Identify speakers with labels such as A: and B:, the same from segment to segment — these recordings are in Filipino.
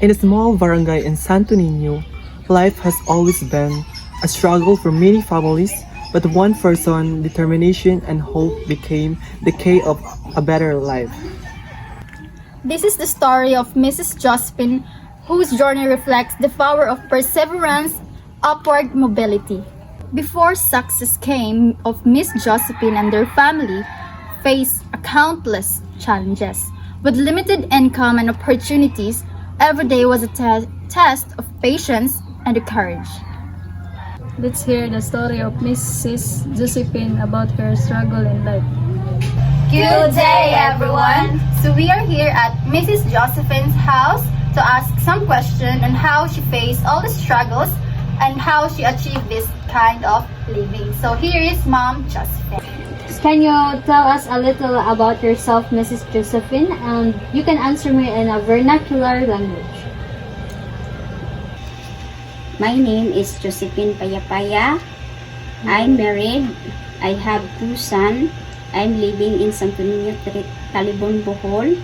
A: In a small barangay in Santo Niño, life has always been a struggle for many families, but one person's determination and hope became the key of a better life.
B: This is the story of Mrs. Josephine, whose journey reflects the power of perseverance, upward mobility. Before success came of Miss Josephine and their family faced countless challenges. With limited income and opportunities, every day was a test of patience and courage.
C: Let's hear the story of Mrs. Josephine about her struggle in life.
B: Good day, everyone! So we are here at Mrs. Josephine's house to ask some questions on how she faced all the struggles and how she achieved this kind of living. So here is Mom Josephine.
D: Can you tell us a little about yourself, Mrs. Josephine? And you can answer me in a vernacular language.
E: My name is Josephine Payapaya. I'm married. I have 2 sons. I'm living in Santo Niño, Talibon, Bohol.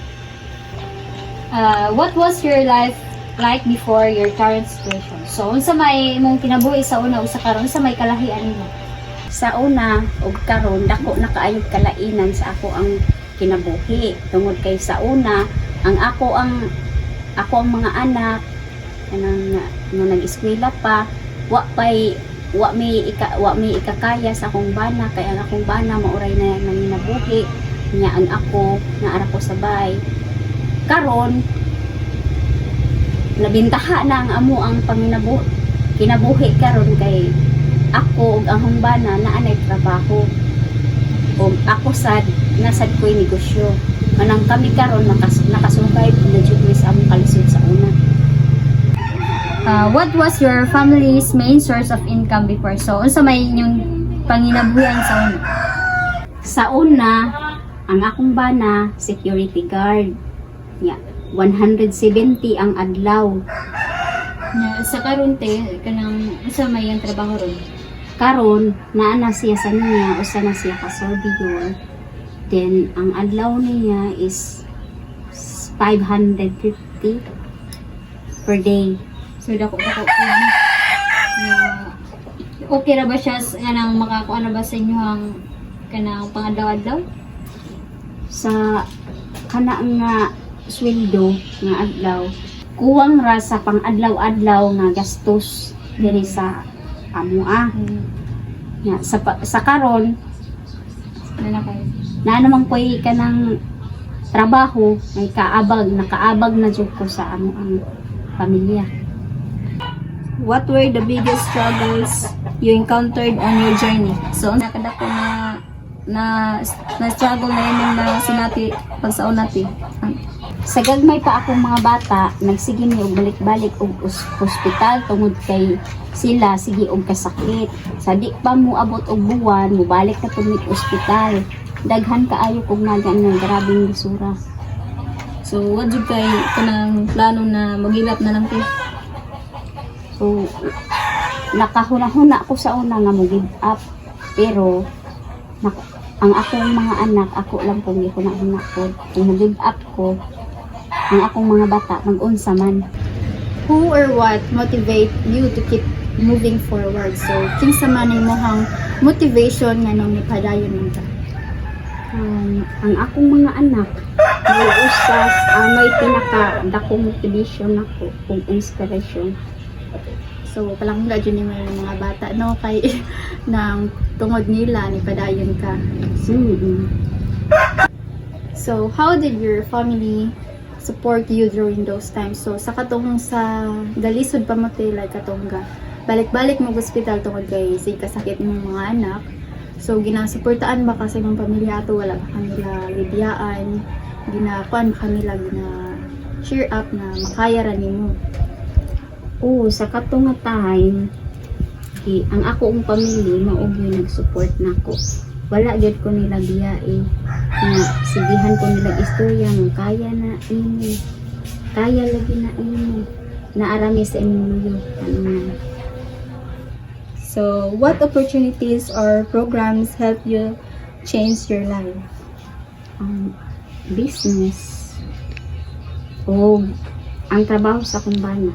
D: What was your life like before your current situation? So, unsa may imong kinabuhi sa una usa karon sa may kalahian nimo?
E: Sa una ug karon dako na kaayog kalainan sa ako ang kinabuhi. Tungod kay sa una, ako ang mga anak kanang no nag-eskwela pa, wa may ikakaya sa akong bana kay ang akong bana mauray na nanginabuhi nya ang ako naara ko sabay. Karon nabintaha na ang amo ang kinabuhi karon kay ako ug ang humbana naa nay trabaho ug ako sad nasad ko'y negosyo manang kami karon nakasurvive na jud sa among kalisod sa una.
D: What was your family's main source of income before? So, unsa may inyong panginabuhian sa una?
E: Sa una ang akong bana security guard nya 170 ang adlaw.
D: Sa karon te kanang unsa may ang trabaho ron?
E: Karon naa na siya sa niya usa na siya ka surveyor. Then ang adlaw niya is 550 per day.
D: So dako okay ra ba siya kanang makakuha na ba sa inyo ang kanang pangadlaw-adlaw?
E: Sa kana nga sweldo nga adlaw kuwang ra sa pang-adlaw-adlaw nga gastos diri sa amo nya sa karon na naman ko'y kanang trabaho may nakaabag na jud ko sa amo ang pamilya.
C: What were the biggest struggles you encountered on your journey? So, nakadako na struggle na yun na sinati pagsaon natin.
E: Sa gagmay pa akong mga bata, nagsige mi og balik-balik og ospital tungod kay sila sige og kasakit. Sa di pa mo abot og buwan, mobalik na tumig ospital. Daghan kaayo kog nagan nga grabeng bisura.
C: So, what jud kay kanang plano na magilap na lang kayo?
E: So, nakahuna-huna ko sa una nga mo give up. Pero, ang akong mga anak, ako lang kung gihuna-huna ko. Kung mo give up ko, ang akong mga bata, mag-unsa man.
B: Who or what motivate you to keep moving forward? So, kinsa man imong motivation nga nung nipadayon man ka?
E: Ang akong mga anak, may usas, may pinaka-dakong motivation ako, kung inspiration.
B: So, palangga dyan yung mga bata, no? Kay nang tungod nila, nipadayon ka. So, how did your family support you during those times? So, sa katong sa galisod pa mo like katong balik-balik mo hospital tungod kay sig kasakit ng mga anak. So, ginasuportaan ba kasi ng pamilya ato wala ba kanila libiyaan, ginakuan kanila cheer up na makaya ra nimo?
E: Oo, sa katong nga time, ang akong pamilya maog yung nag-support nako. Wala gyud ko nila biyae. Nga sigihan ko nila istorya nga kaya na imo. Kaya lagi na imo. Naarami sa imong ano.
C: So, what opportunities or programs help you change your life?
E: Business. O ang trabaho sa kumbana.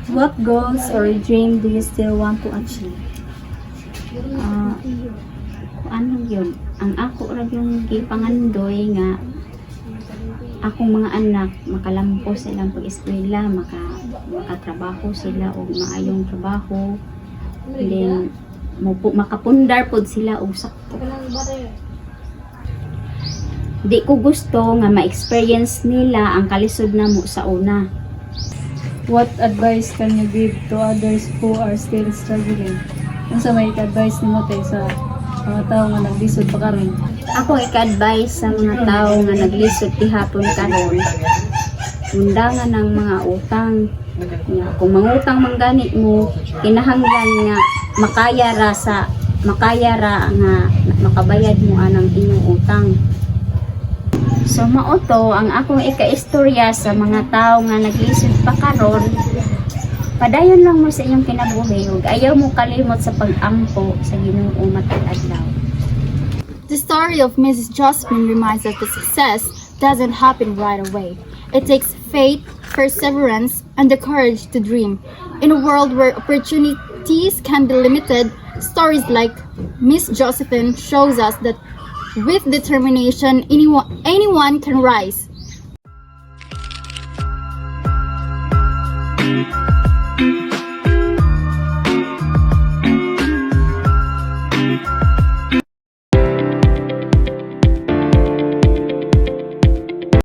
C: What goals or dream do you still want to achieve?
E: Ano yun? Ang ako ra yung gipangandoy nga akong mga anak makalampo silang pag-eskwela, makatrabaho sila og maayong trabaho. Then makapundar pod sila og sakto. Di ko gusto nga ma-experience nila ang kalisod namo sa una.
C: What advice can you give to others who are still struggling? Ano sa may advice ni mo tayo sa mga tao nga naglisod pa karon?
E: Ako ika-advise sa mga tao nga naglisod tihapon karon. Undangan ng mga utang. Nga, kung mangutang man ganit mo, kinahanglan nga makaya ra nga makabayad mo anang inyong utang. So mao to ang akong ika-istorya sa mga tao nga naglisod pa karon. Padayon lang mo sa inyong kinabuhi ug ayaw mo kalimot sa pag-ampo sa Ginoo matag adlaw.
B: The story of Mrs. Josephine reminds us that success doesn't happen right away. It takes faith, perseverance, and the courage to dream. In a world where opportunities can be limited, stories like Miss Josephine shows us that with determination, anyone can rise.